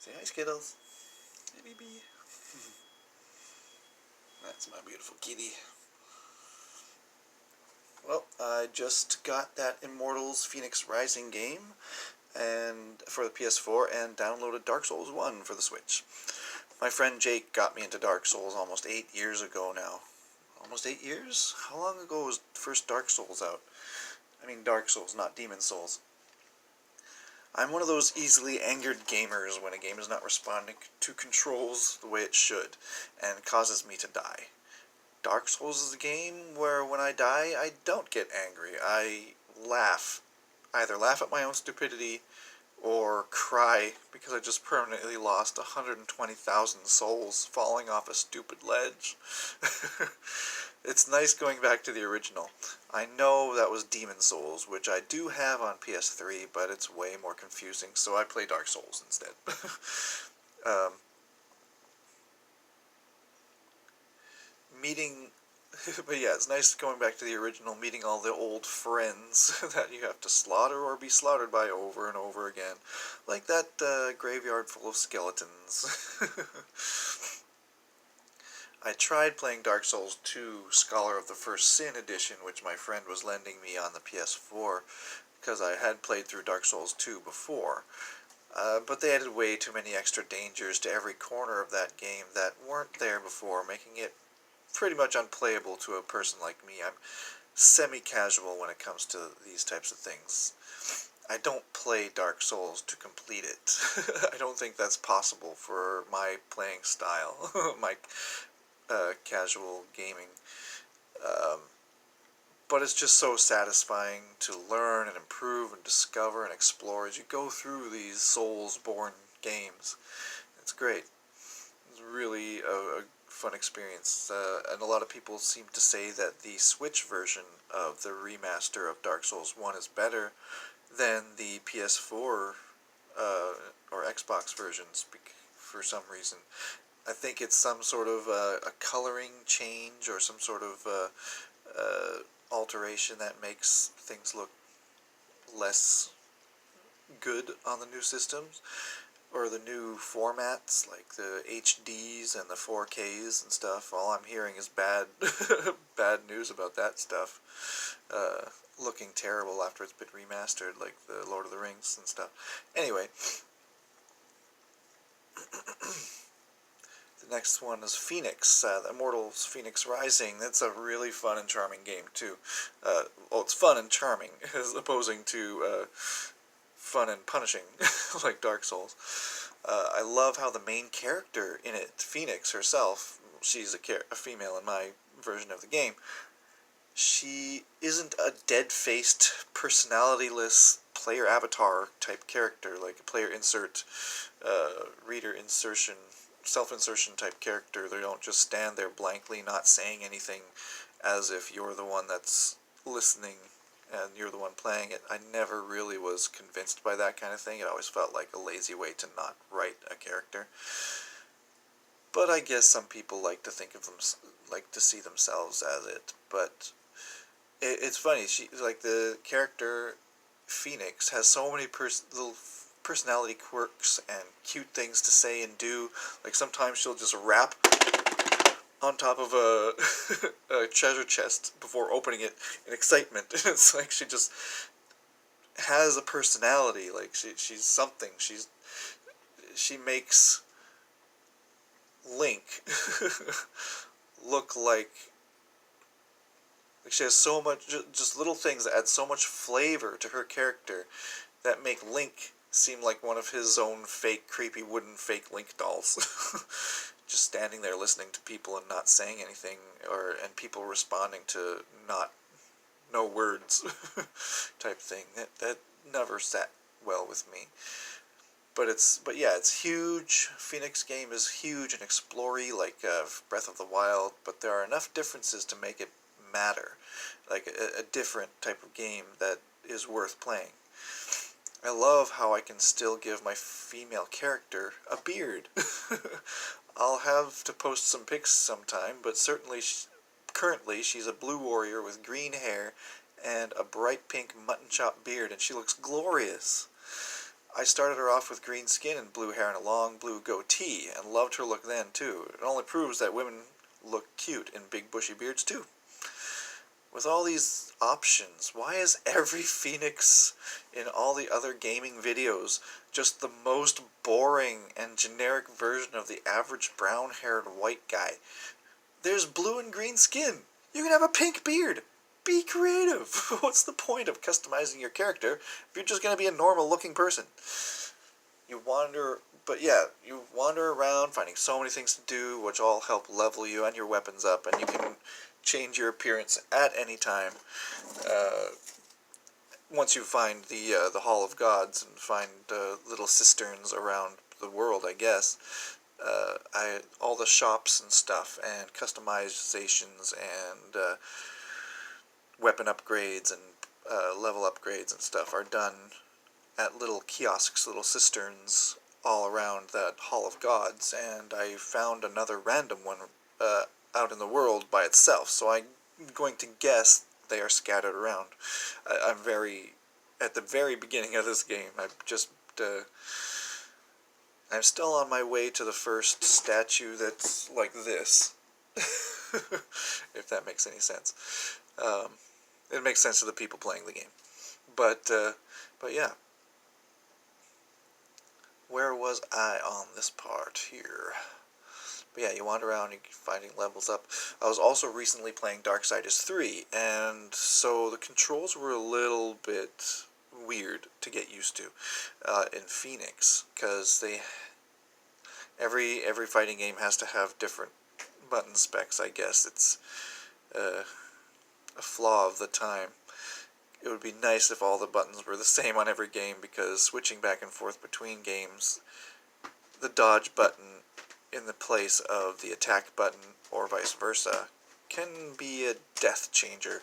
Say hi, Skittles. Hey, baby. That's my beautiful kitty. Well, I just got that Immortals Fenyx Rising game and for the PS4 and downloaded Dark Souls 1 for the Switch. My friend Jake got me into Dark Souls almost 8 years ago now. Almost 8 years? How long ago was the first Dark Souls out? I mean Dark Souls, not Demon Souls. I'm one of those easily angered gamers when a game is not responding to controls the way it should, and causes me to die. Dark Souls is a game where when I die, I don't get angry. I laugh. Either laugh at my own stupidity, or cry because I just permanently lost 120,000 souls falling off a stupid ledge. It's nice going back to the original. I know that was Demon Souls, which I do have on PS3, but it's way more confusing, so I play Dark Souls instead. Meeting... But yeah, it's nice going back to the original, meeting all the old friends that you have to slaughter or be slaughtered by over and over again. Like that graveyard full of skeletons. I tried playing Dark Souls 2 Scholar of the First Sin edition, which my friend was lending me on the PS4, because I had played through Dark Souls 2 before. But they added way too many extra dangers to every corner of that game that weren't there before, making it pretty much unplayable to a person like me. I'm semi-casual when it comes to these types of things. I don't play Dark Souls to complete it. I don't think that's possible for my playing style, my casual gaming. But it's just so satisfying to learn and improve and discover and explore as you go through these Souls-born games. It's great. It's really a fun experience, and a lot of people seem to say that the Switch version of the remaster of Dark Souls 1 is better than the PS4 or Xbox versions for some reason. I think it's some sort of a coloring change or some sort of alteration that makes things look less good on the new systems, or the new formats like the HDs and the 4Ks and stuff. All I'm hearing is bad bad news about that stuff, looking terrible after it's been remastered, like the Lord of the Rings and stuff. Anyway, the next one is Fenyx, the Immortals Fenyx Rising. That's a really fun and charming game too. Well, it's fun and charming as opposing to fun and punishing like Dark Souls. I love how the main character in it, Fenyx herself, she's a female in my version of the game, she isn't a dead-faced, personality-less player avatar type character, like a player insert, reader insertion, self-insertion type character. They don't just stand there blankly not saying anything as if you're the one that's listening and you're the one playing it. I never really was convinced by that kind of thing. It always felt like a lazy way to not write a character. But I guess some people like to think of them, like to see themselves as it. But it's funny. She, like, the character Fenyx has so many little personality quirks and cute things to say and do. Like, sometimes she'll just rap on top of a, a treasure chest before opening it in excitement. It's like she just has a personality. Like she's something. She makes Link look like she has so much, just little things that add so much flavor to her character that make Link seem like one of his own fake, creepy wooden fake Link dolls. Just standing there listening to people and not saying anything, and people responding to no words type thing. That never sat well with me. But yeah, it's huge. Fenyx game is huge and explory like Breath of the Wild, but there are enough differences to make it matter, like a different type of game that is worth playing. I love how I can still give my female character a beard. I'll have to post some pics sometime, but certainly currently she's a blue warrior with green hair and a bright pink mutton chop beard, and she looks glorious. I started her off with green skin and blue hair and a long blue goatee, and loved her look then, too. It only proves that women look cute in big bushy beards, too. With all these options, why is every Fenyx in all the other gaming videos just the most boring and generic version of the average brown-haired white guy? There's blue and green skin. You can have a pink beard. Be creative. What's the point of customizing your character if you're just going to be a normal-looking person? You wander around finding so many things to do, which all help level you and your weapons up, and you can change your appearance at any time. Once you find the Hall of Gods and find little cisterns around the world, I guess. All the shops and stuff, and customizations, and weapon upgrades, and level upgrades and stuff are done at little kiosks, little cisterns all around that Hall of Gods, and I found another random one out in the world by itself, so I'm going to guess they are scattered around. I'm at the very beginning of this game. I'm still on my way to the first statue that's like this, if that makes any sense. It makes sense to the people playing the game. But yeah. Where was I on this part here? But yeah, you wander around and finding levels up. I was also recently playing Darksiders 3, and so the controls were a little bit weird to get used to in Fenyx, because every fighting game has to have different button specs, I guess. It's a flaw of the time. It would be nice if all the buttons were the same on every game, because switching back and forth between games, the dodge button in the place of the attack button, or vice versa, can be a death changer.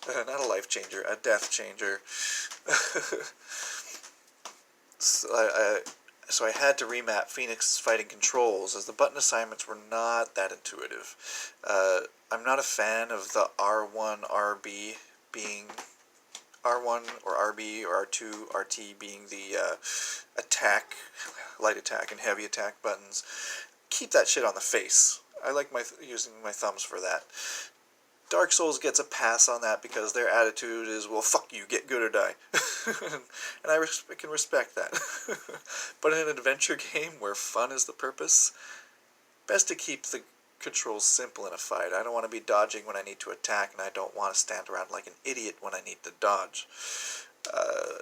Not a life changer, a death changer. So I had to remap Fenyx's fighting controls, as the button assignments were not that intuitive. I'm not a fan of the R1, RB being R1 or RB or R2, RT being the attack, light attack, and heavy attack buttons. Keep that shit on the face. I like using my thumbs for that. Dark Souls gets a pass on that because their attitude is, well, fuck you, get good or die. And I can respect that. But in an adventure game where fun is the purpose, best to keep the controls simple in a fight. I don't want to be dodging when I need to attack, and I don't want to stand around like an idiot when I need to dodge.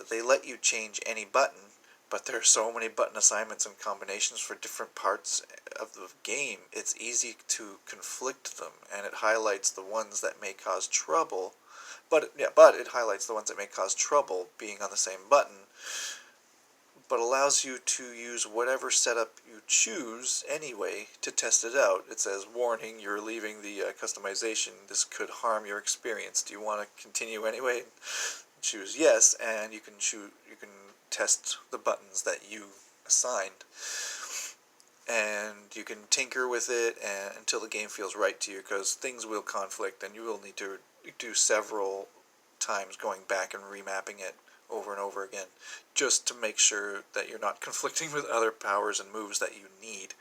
They let you change any button, but there are so many button assignments and combinations for different parts of the game, it's easy to conflict them, and it highlights the ones that may cause trouble. But it highlights the ones that may cause trouble being on the same button, but allows you to use whatever setup you choose anyway to test it out. It says, warning, you're leaving the customization. This could harm your experience. Do you want to continue anyway? Choose yes, and you can test the buttons that you assigned. And you can tinker with it until the game feels right to you, because things will conflict, and you will need to do several times going back and remapping it over and over again, just to make sure that you're not conflicting with other powers and moves that you need.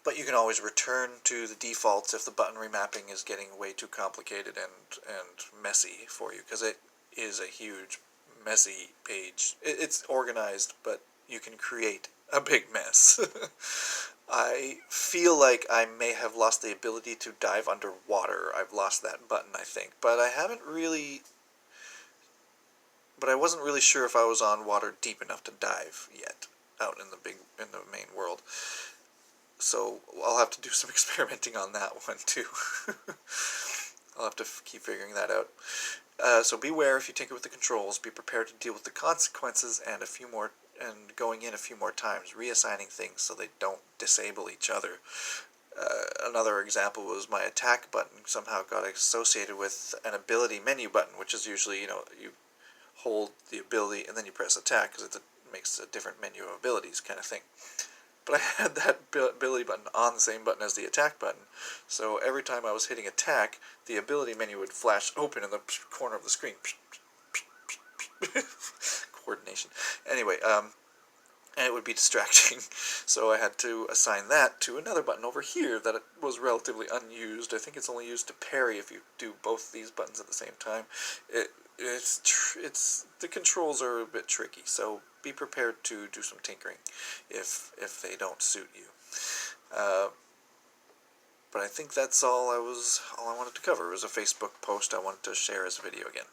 But you can always return to the defaults if the button remapping is getting way too complicated and messy for you, because it is a huge, messy page. It's organized, but you can create a big mess. I feel like I may have lost the ability to dive underwater. I've lost that button, I think, but I wasn't really sure if I was on water deep enough to dive yet, out in the main world. So I'll have to do some experimenting on that one too. I'll have to keep figuring that out. So beware if you tinker with the controls. Be prepared to deal with the consequences and going in a few more times, reassigning things so they don't disable each other. Another example was my attack button somehow got associated with an ability menu button, which is usually, you hold the ability and then you press attack, because it makes a different menu of abilities kind of thing. But I had that ability button on the same button as the attack button, so every time I was hitting attack, the ability menu would flash open in the corner of the screen. coordination. Anyway, and it would be distracting, so I had to assign that to another button over here that was relatively unused. I think it's only used to parry if you do both these buttons at the same time. It's the controls are a bit tricky, so be prepared to do some tinkering if they don't suit you. But I think that's all I wanted to cover. It was a Facebook post I wanted to share as a video again.